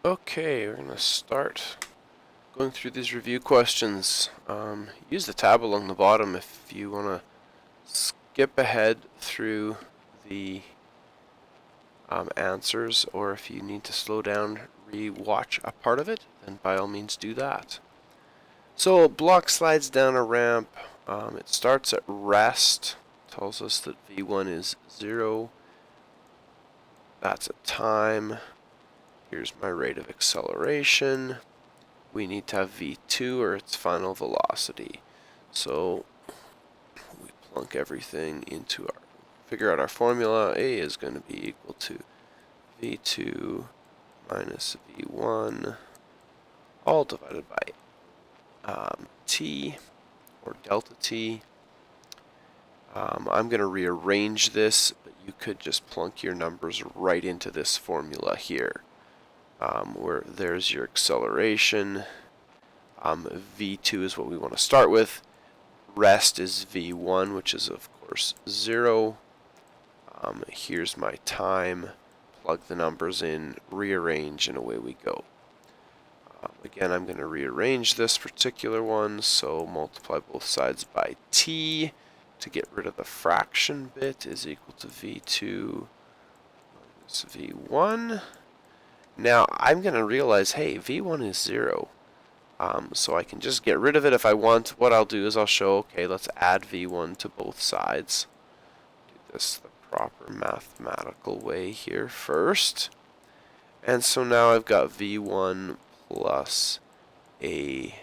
Okay, we're going to start going through these review questions. Use the tab along the bottom if you want to skip ahead through the answers, or if you need to slow down, re-watch a part of it, then by all means do that. So, block slides down a ramp. It starts at rest. Tells us that V1 is 0. That's a time. Here's my rate of acceleration. We need to have V2 or its final velocity. So we plunk everything into our, figure out our formula. A is going to be equal to V2 minus V1, all divided by T, or delta T. I'm going to rearrange this, but you could just plunk your numbers right into this formula here. Where there's your acceleration. V2 is what we want to start with. Rest is V1, which is of course 0. Here's my time. Plug the numbers in, rearrange, and away we go. Again, I'm going to rearrange this particular one, so multiply both sides by t to get rid of the fraction bit is equal to V2 minus V1. Now I'm going to realize, hey, V1 is 0. So I can just get rid of it if I want. What I'll do is I'll show, okay, let's add V1 to both sides. Do this the proper mathematical way here first. And so now I've got V1 plus a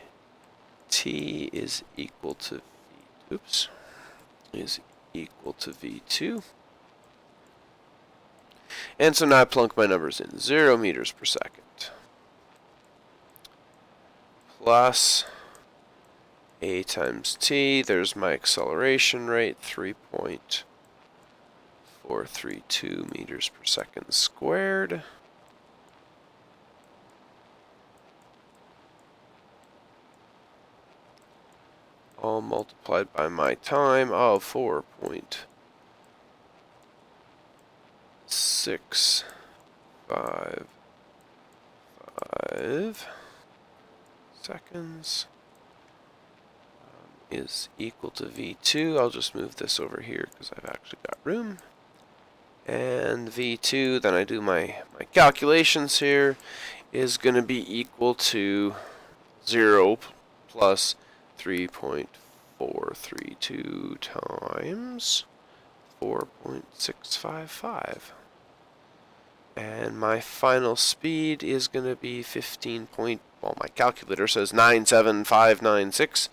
t is equal to is equal to V2. And so now I plunk my numbers in. 0 meters per second plus a times t. There's my acceleration rate, 3.432 meters per second squared. All multiplied by my time of 4.655 seconds is equal to V2. I'll just move this over here because I've actually got room. And V2, then I do my calculations here, is going to be equal to 0 plus 3.432 times 4.655. And my final speed is going to be 15 point, well, my calculator says 97596.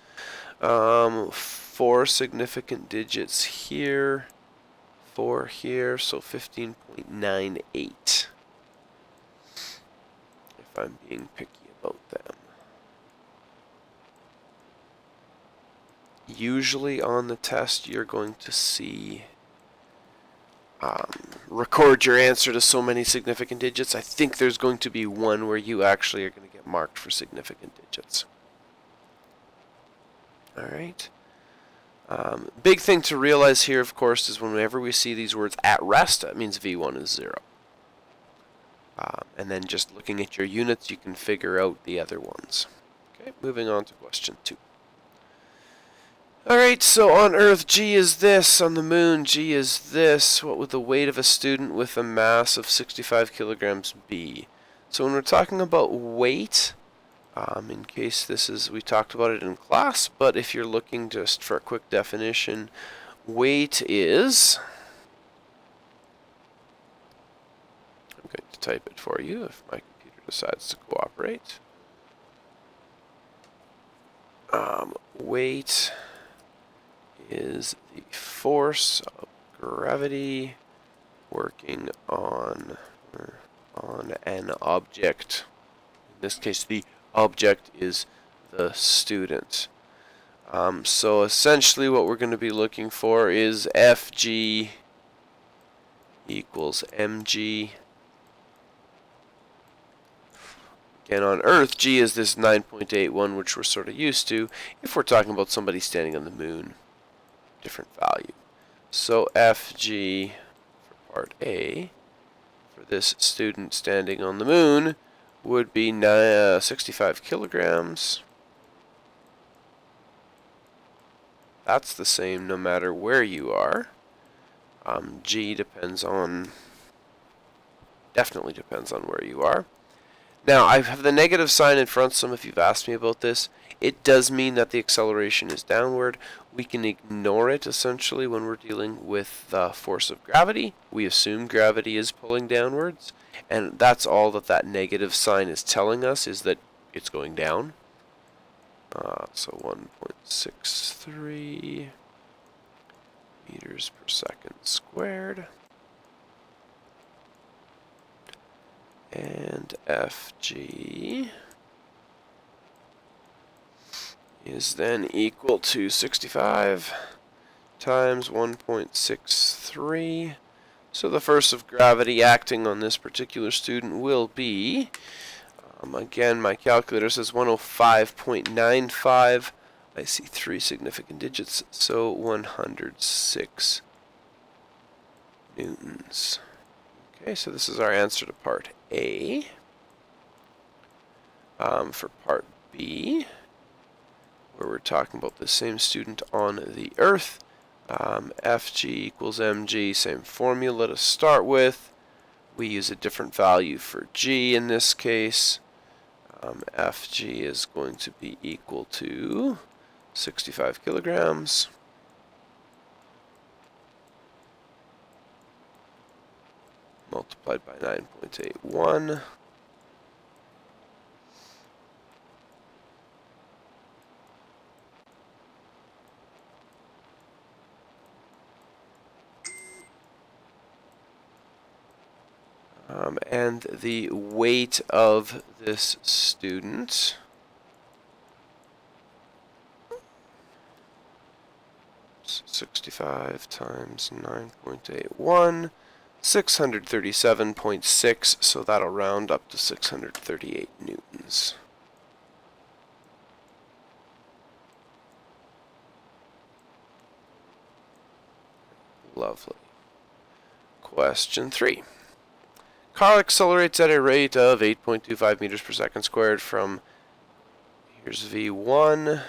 4 significant digits here, 4 here, so 15.98. If I'm being picky about them. Usually on the test you're going to see record your answer to so many significant digits. I think there's going to be one where you actually are going to get marked for significant digits. Alright. Big thing to realize here, of course, is whenever we see these words at rest, that means V1 is 0. And then just looking at your units, you can figure out the other ones. Okay, moving on to question 2. Alright, so on Earth, G is this. On the Moon, G is this. What would the weight of a student with a mass of 65 kilograms be? So when we're talking about weight, in case this is, we talked about it in class, but if you're looking just for a quick definition, weight is, I'm going to type it for you if my computer decides to cooperate. Weight is the force of gravity working on an object. In this case, the object is the student. So essentially what we're going to be looking for is Fg equals mg. Again, on Earth, G is this 9.81, which we're sort of used to. If we're talking about somebody standing on the Moon, different value. So Fg for part A, for this student standing on the Moon, would be 65 kilograms. That's the same no matter where you are. G definitely depends on where you are. Now, I have the negative sign in front. Some of you've asked me about this. It does mean that the acceleration is downward. We can ignore it, essentially, when we're dealing with the force of gravity. We assume gravity is pulling downwards, and that's all that that negative sign is telling us, is that it's going down. So 1.63 meters per second squared. And Fg is then equal to 65 times 1.63. So the force of gravity acting on this particular student will be, again, my calculator says 105.95. I see 3 significant digits, so 106 newtons. Okay, so this is our answer to part A. For part B, where we're talking about the same student on the Earth, Fg equals mg, same formula to start with. We use a different value for g in this case. Fg is going to be equal to 65 kilograms. Multiplied by 9.81. And the weight of this student is 65 times 9.81. 637.6, so that'll round up to 638 newtons. Lovely. Question 3. Car accelerates at a rate of 8.25 meters per second squared from, here's V1,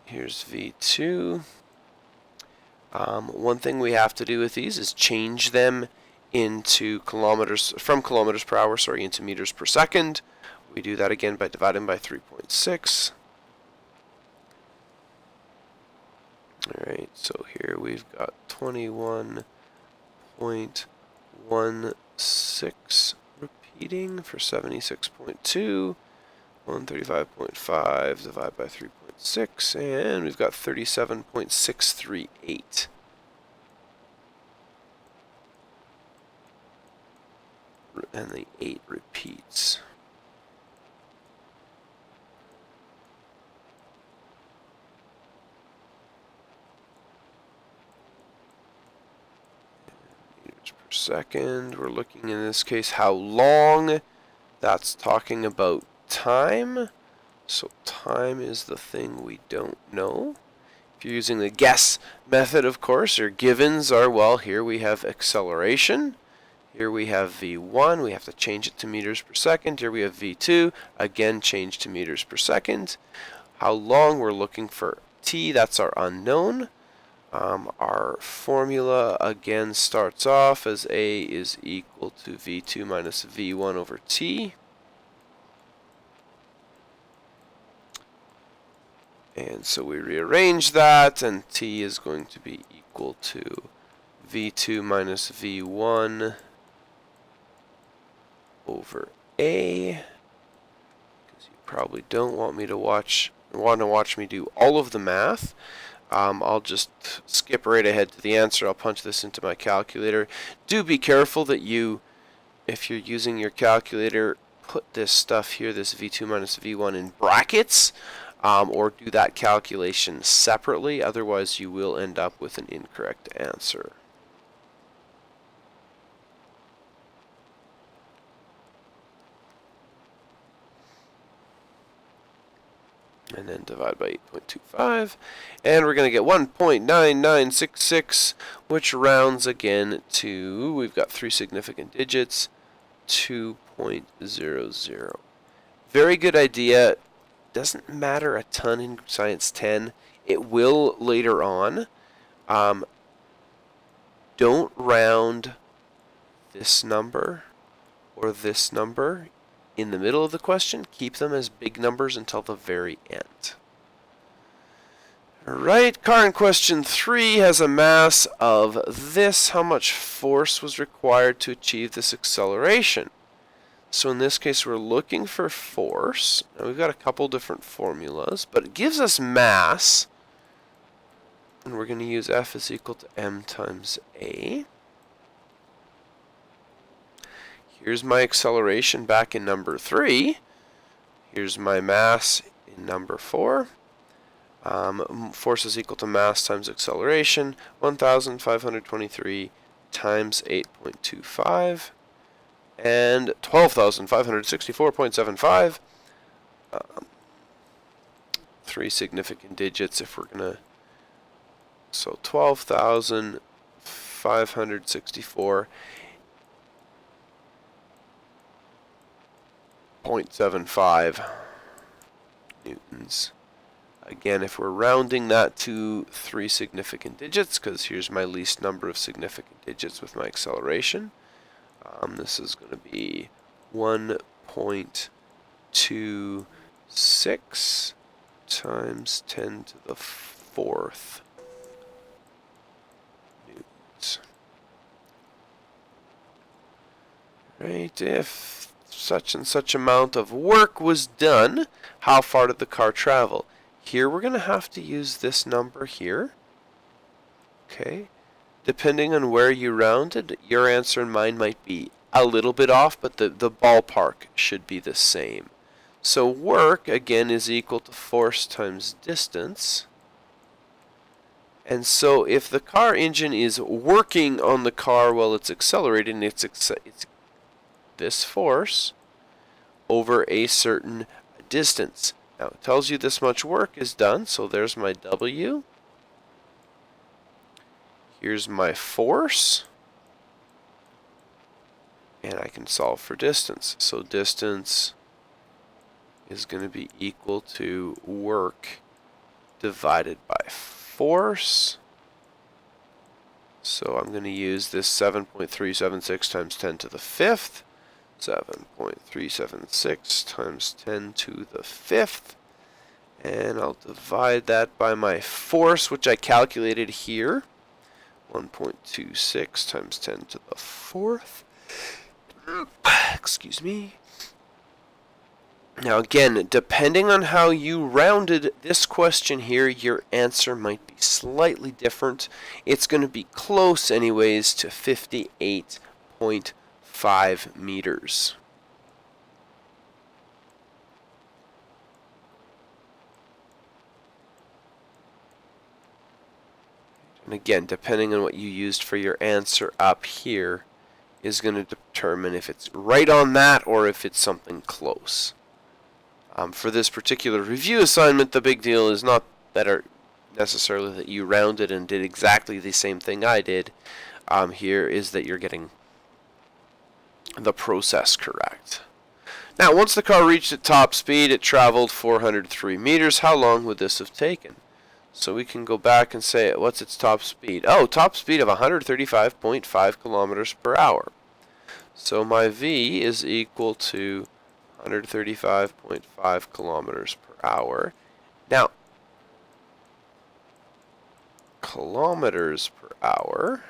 here's V2. One thing we have to do with these is change them into from kilometers per hour, into meters per second. We do that again by dividing by 3.6. Alright, so here we've got 21.16 repeating for 76.2. 135.5 divided by 3.6, and we've got 37.638. And the 8 repeats. Meters per second. We're looking in this case how long. That's talking about time. So time is the thing we don't know. If you're using the guess method, of course, your givens are, well, here we have acceleration. Here we have V1, we have to change it to meters per second. Here we have V2, again change to meters per second. How long, we're looking for t, that's our unknown. Our formula again starts off as A is equal to V2 minus V1 over t. And so we rearrange that, and t is going to be equal to V2 minus V1 over A, because you probably don't want to watch me do all of the math. I'll just skip right ahead to the answer. I'll punch this into my calculator. Do be careful that you, if you're using your calculator, put this stuff here, this V2 minus V1 in brackets, or do that calculation separately, otherwise you will end up with an incorrect answer. And then divide by 8.25, and we're going to get 1.9966, which rounds again to, we've got 3 significant digits, 2.00. Very good idea. Doesn't matter a ton in Science 10. It will later on. Don't round this number or this number in the middle of the question. Keep them as big numbers until the very end. Alright, car in question 3 has a mass of this. How much force was required to achieve this acceleration? So in this case, we're looking for force. Now we've got a couple different formulas, but it gives us mass. And we're going to use F is equal to m times a. Here's my acceleration back in number 3. Here's my mass in number 4. Force is equal to mass times acceleration, 1,523 times 8.25, and 12,564.75. 3 significant digits if we're going to... So 12,564.75 newtons. Again, if we're rounding that to 3 significant digits, because here's my least number of significant digits with my acceleration, this is going to be 1.26 times 10 to the 4th newtons. Right, if such and such amount of work was done, how far did the car travel? Here we're going to have to use this number here. Okay. Depending on where you rounded, your answer and mine might be a little bit off, but the ballpark should be the same. So work, again, is equal to force times distance. And so if the car engine is working on the car while it's accelerating, it's this force over a certain distance. Now it tells you this much work is done, so there's my W. Here's my force. And I can solve for distance. So distance is going to be equal to work divided by force. So I'm going to use this 7.376 times 10 to the 5th. 7.376 times 10 to the 5th. And I'll divide that by my force, which I calculated here. 1.26 times 10 to the 4th. Excuse me. Now again, depending on how you rounded this question here, your answer might be slightly different. It's going to be close anyways to 58.5 meters. And again, depending on what you used for your answer up here is going to determine if it's right on that or if it's something close. For this particular review assignment, the big deal is not that necessarily that you rounded and did exactly the same thing I did. Here is that you're getting the process correct. Now, once the car reached its top speed, it traveled 403 meters. How long would this have taken? So we can go back and say, what's its top speed? Oh, top speed of 135.5 kilometers per hour. So my V is equal to 135.5 kilometers per hour. Now, kilometers per hour,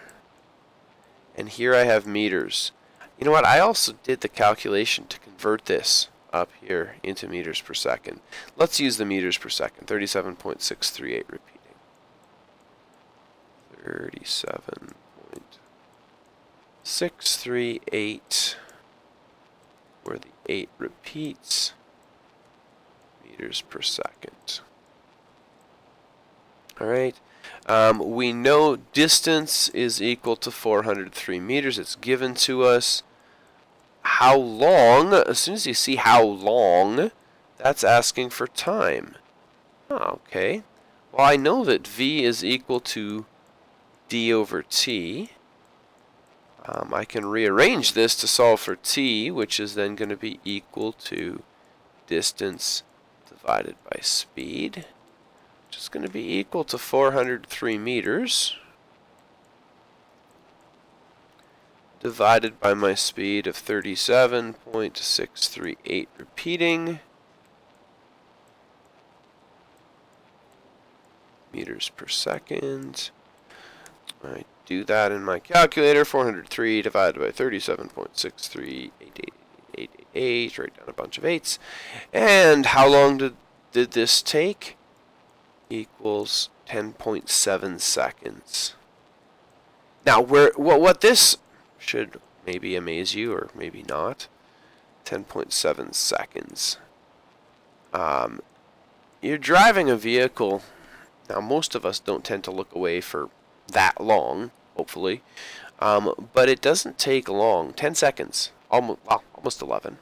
and here I have meters. You know what? I also did the calculation to convert this up here into meters per second. Let's use the meters per second. 37.638 repeating. 37.638 where the 8 repeats. Meters per second. Alright. We know distance is equal to 403 meters. It's given to us. How long? As soon as you see how long, that's asking for time. Oh, okay. Well, I know that V is equal to D over T. I can rearrange this to solve for t, which is then going to be equal to distance divided by speed, which is going to be equal to 403 meters, divided by my speed of 37.638 repeating meters per second. I do that in my calculator. 403 divided by 37.63888, write down a bunch of 8s. And how long did this take? Equals 10.7 seconds. Now, what this should maybe amaze you, or maybe not. 10.7 seconds. You're driving a vehicle. Now, most of us don't tend to look away for that long, hopefully. But it doesn't take long. 10 seconds. Almost 11.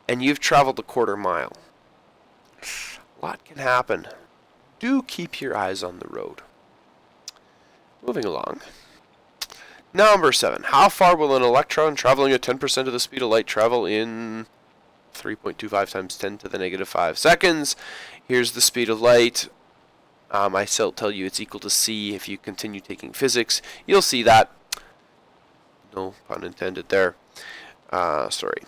And you've traveled a quarter mile. A lot can happen. Do keep your eyes on the road. Moving along. Number 7. How far will an electron traveling at 10% of the speed of light travel in 3.25 times 10 to the negative 5 seconds? Here's the speed of light. I still tell you it's equal to c. If you continue taking physics, you'll see that. No pun intended there. Sorry.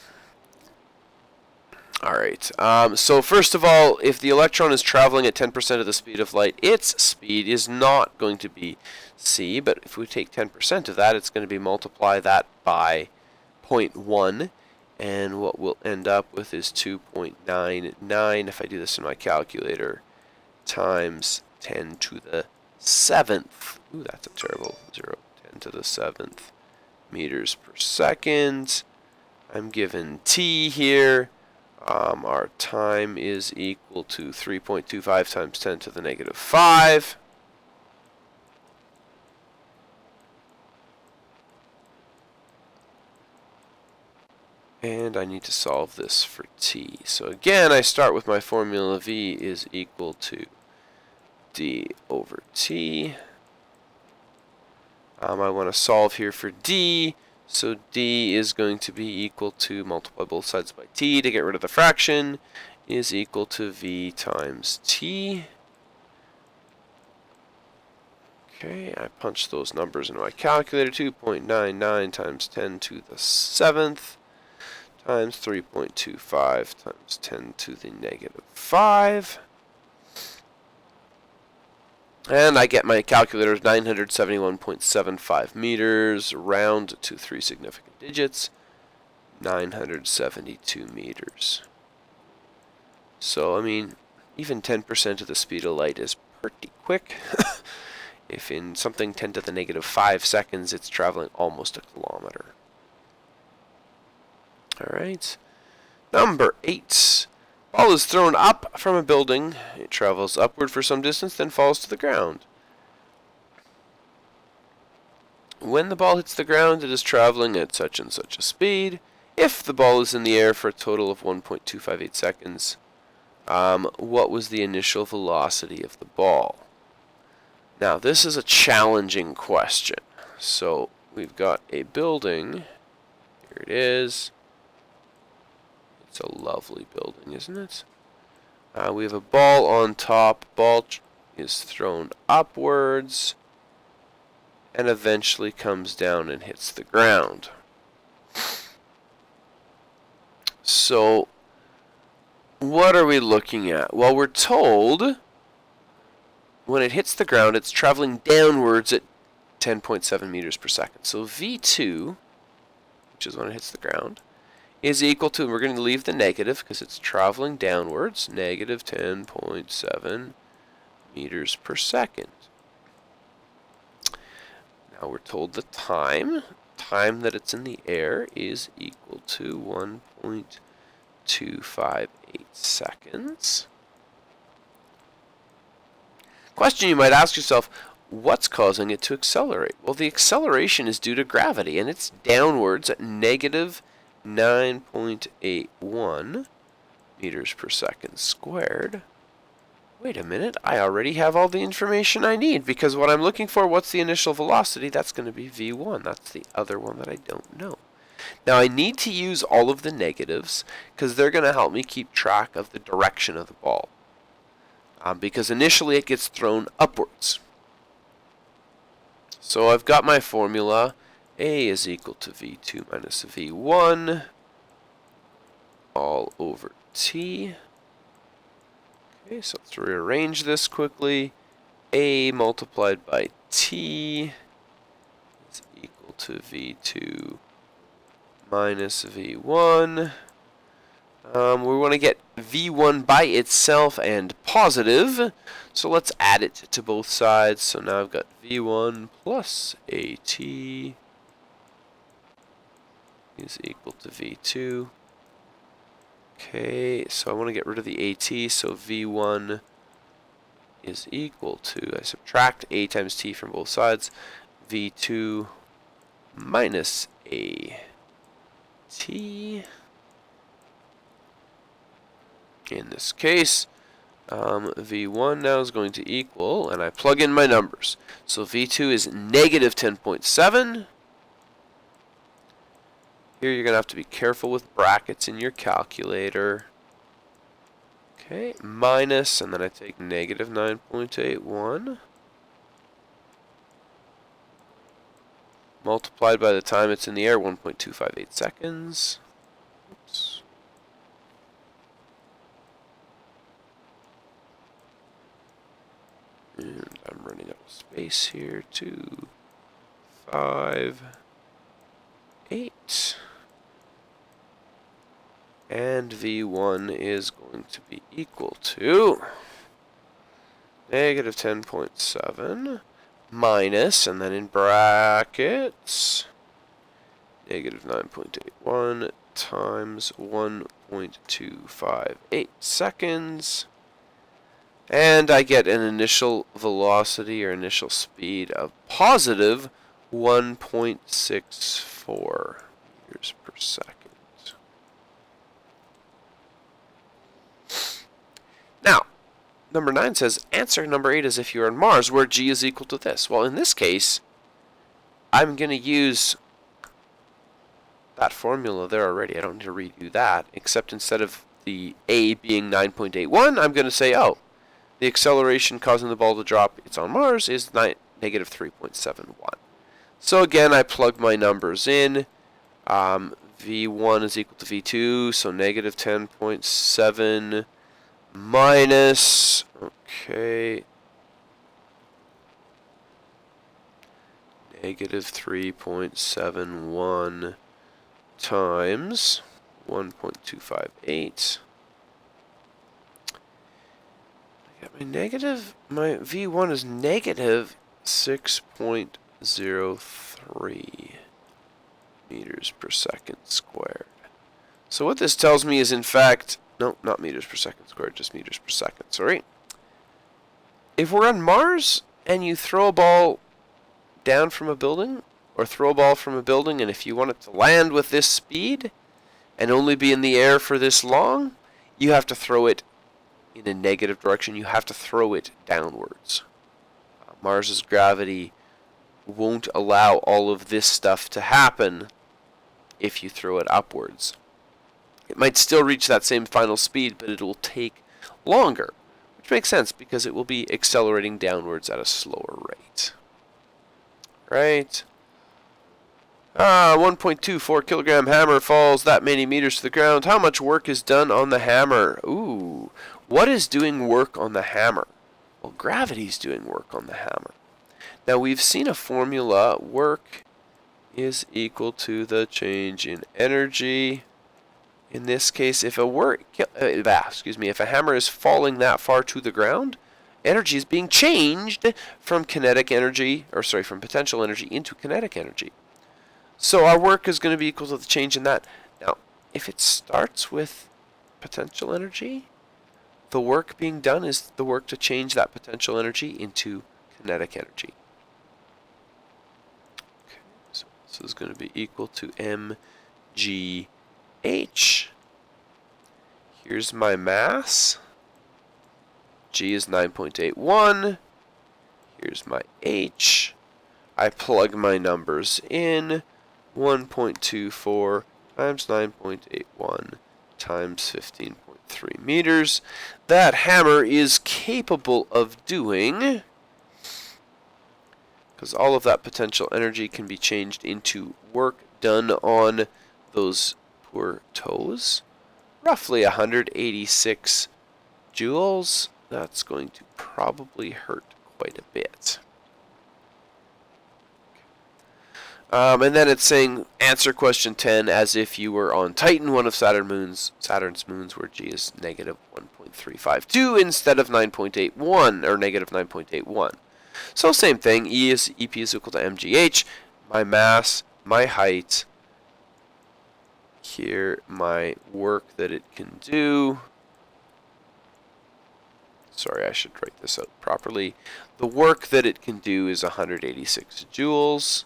Alright, so first of all, if the electron is traveling at 10% of the speed of light, its speed is not going to be c, but if we take 10% of that, it's going to be multiply that by 0.1, and what we'll end up with is 2.99, if I do this in my calculator, times 10 to the 7th. Ooh, that's a terrible 0. 10 to the 7th meters per second. I'm given t here. Our time is equal to 3.25 times 10 to the negative 5. And I need to solve this for t. So again, I start with my formula. V is equal to d over t. I want to solve here for d. So d is going to be equal to, multiply both sides by t to get rid of the fraction, is equal to v times t. Okay, I punch those numbers into my calculator. 2.99 times 10 to the 7th times 3.25 times 10 to the negative 5. And I get my calculator 971.75 meters, round to 3 significant digits, 972 meters. So, I mean, even 10% of the speed of light is pretty quick. If in something 10 to the negative 5 seconds, it's traveling almost a kilometer. Alright. Number 8. Ball is thrown up from a building. It travels upward for some distance, then falls to the ground. When the ball hits the ground, it is traveling at such and such a speed. If the ball is in the air for a total of 1.258 seconds, what was the initial velocity of the ball? Now, this is a challenging question. So, we've got a building. Here it is. It's a lovely building, isn't it? We have a ball on top. Ball is thrown upwards and eventually comes down and hits the ground. So, what are we looking at? Well, we're told when it hits the ground, it's traveling downwards at 10.7 meters per second. So V2, which is when it hits the ground, is equal to, we're going to leave the negative because it's traveling downwards, negative 10.7 meters per second. Now we're told the time that it's in the air is equal to 1.258 seconds. Question you might ask yourself, what's causing it to accelerate? Well, the acceleration is due to gravity, and it's downwards at negative 9.81 meters per second squared. wait a minute, I already have all the information I need, because what I'm looking for, what's the initial velocity? That's going to be v1. That's the other one that I don't know. Now I need to use all of the negatives, because they're going to help me keep track of the direction of the ball. Because initially it gets thrown upwards. So I've got my formula. A is equal to v2 minus v1 all over t. Okay, so let's rearrange this quickly. A multiplied by t is equal to v2 minus v1. We want to get v1 by itself and positive, so let's add it to both sides. So now I've got v1 plus at is equal to v2. Okay, so I want to get rid of the at, so v1 is equal to, I subtract a times t from both sides, v2 minus a t. In this case, v1 now is going to equal, and I plug in my numbers. So v2 is negative 10.7. Here you're going to have to be careful with brackets in your calculator. Okay, minus, and then I take negative 9.81. Multiplied by the time it's in the air, 1.258 seconds. Oops. And I'm running out of space here. 2, 5, 8. And v1 is going to be equal to negative 10.7 minus, and then in brackets, negative 9.81 times 1.258 seconds. And I get an initial velocity or initial speed of positive 1.64 meters per second. Now, number 9 says, answer number 8 as if you're on Mars, where g is equal to this. Well, in this case, I'm going to use that formula there already. I don't need to redo that, except instead of the a being 9.81, I'm going to say, oh, the acceleration causing the ball to drop, it's on Mars, is negative 3.71. So again, I plug my numbers in. V1 is equal to V2, so negative 10.7 minus, okay, negative 3.71 times 1.258. My V1 is negative 6.03 meters per second squared. So what this tells me is, in fact, no, not meters per second squared, just meters per second, sorry. If we're on Mars and you throw a ball down from a building, or throw a ball from a building, and if you want it to land with this speed and only be in the air for this long, you have to throw it in a negative direction. You have to throw it downwards. Mars's gravity won't allow all of this stuff to happen if you throw it upwards. It might still reach that same final speed, but it will take longer, which makes sense because it will be accelerating downwards at a slower rate. Right? 1.24 kilogram hammer falls that many meters to the ground. How much work is done on the hammer? Ooh. What is doing work on the hammer? Well, gravity's doing work on the hammer. Now, we've seen a formula. Work is equal to the change in energy. In this case, if a hammer is falling that far to the ground, energy is being changed from from potential energy into kinetic energy. So our work is going to be equal to the change in that. Now, if it starts with potential energy, the work being done is the work to change that potential energy into kinetic energy. Okay, so this is going to be equal to mgh. Here's my mass. G is 9.81. Here's my H. I plug my numbers in. 1.24 times 9.81 times 15.3 meters. That hammer is capable of doing, because all of that potential energy can be changed into work done on those poor toes, roughly 186 joules. That's going to probably hurt quite a bit. And then it's saying answer question 10 as if you were on Titan, one of Saturn's moons, where G is negative 1.352 instead of 9.81 or negative 9.81. So same thing. EP is equal to mgh. My mass, my height. Here, my work that it can do. Sorry, I should write this out properly. The work that it can do is 186 joules.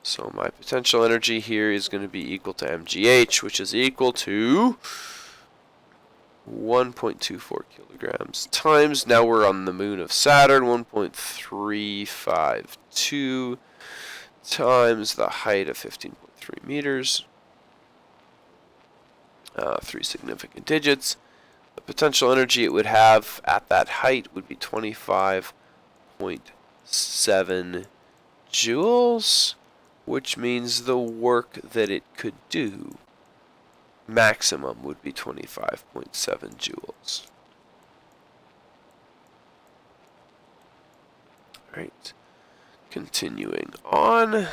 So my potential energy here is going to be equal to mgh, which is equal to 1.24 kilograms times, now we're on the moon of Saturn, 1.352 times the height of 15.3 meters. 3 significant digits. The potential energy it would have at that height would be 25.7 joules. Which means the work that it could do maximum would be 25.7 joules. Alright, continuing on.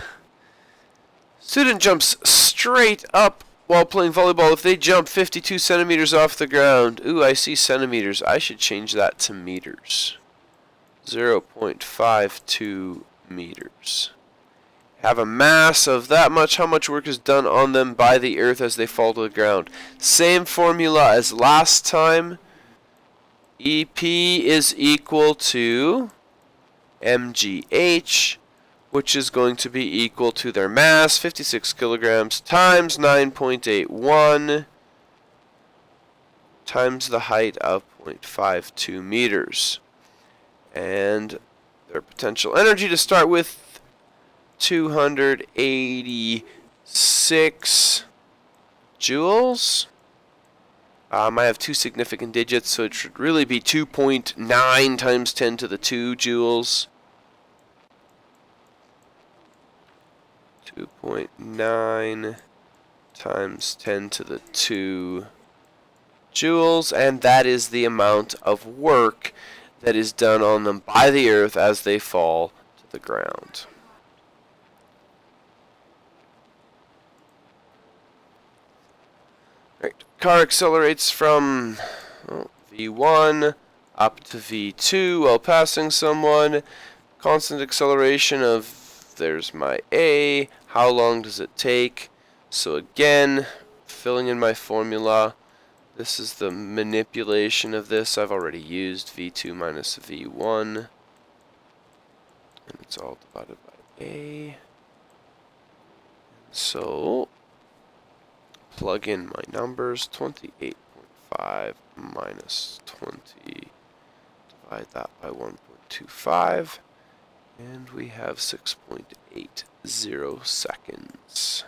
Student jumps straight up while playing volleyball. If they jump 52 centimeters off the ground, ooh, I see centimeters. I should change that to meters. 0.52 meters. Have a mass of that much. How much work is done on them by the Earth as they fall to the ground? Same formula as last time. EP is equal to mgh, which is going to be equal to their mass, 56 kilograms, times 9.81 times the height of 0.52 meters. And their potential energy to start with, 286 joules. I have 2 significant digits, so it should really be 2.9 times 10 to the 2 joules. 2.9 times 10 to the 2 joules, and that is the amount of work that is done on them by the Earth as they fall to the ground. Right. Car accelerates from V1 up to V2 while passing someone. Constant acceleration of, there's my A. How long does it take? So again, filling in my formula. This is the manipulation of this. I've already used V2 minus V1. And it's all divided by A. So plug in my numbers, 28.5 minus 20, divide that by 1.25, and we have 6.80 seconds.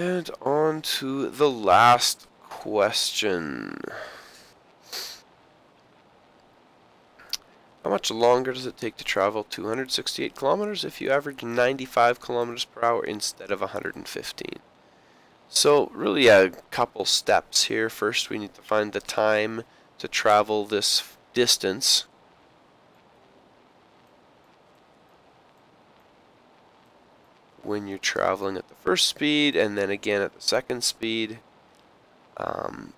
And on to the last question. How much longer does it take to travel 268 kilometers if you average 95 kilometers per hour instead of 115? So really a couple steps here. First, we need to find the time to travel this distance. When you're traveling at the first speed and then again at the second speed, and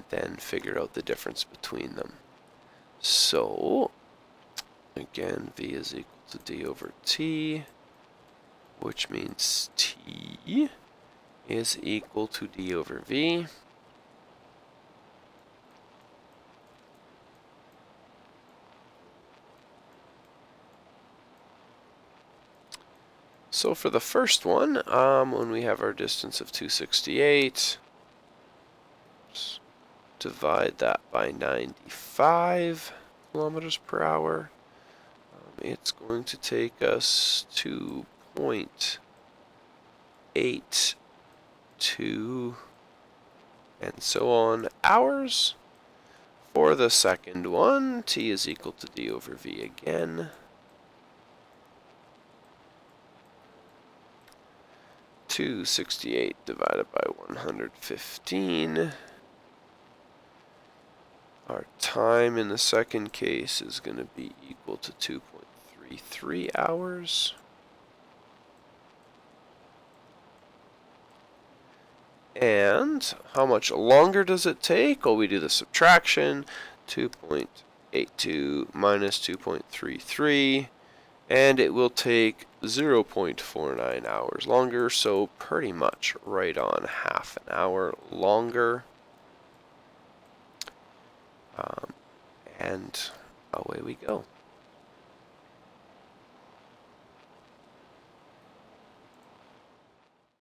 then figure out the difference between them. So again, V is equal to D over T, which means T is equal to D over V. So for the first one, when we have our distance of 268, just divide that by 95 kilometers per hour. It's going to take us 2.82 and so on hours. For the second one, t is equal to d over v again. 268 divided by 115. Our time in the second case is going to be equal to 2.33 hours. And how much longer does it take? Well, we do the subtraction. 2.82 minus 2.33. And it will take 0.49 hours longer, so pretty much right on half an hour longer. And away we go.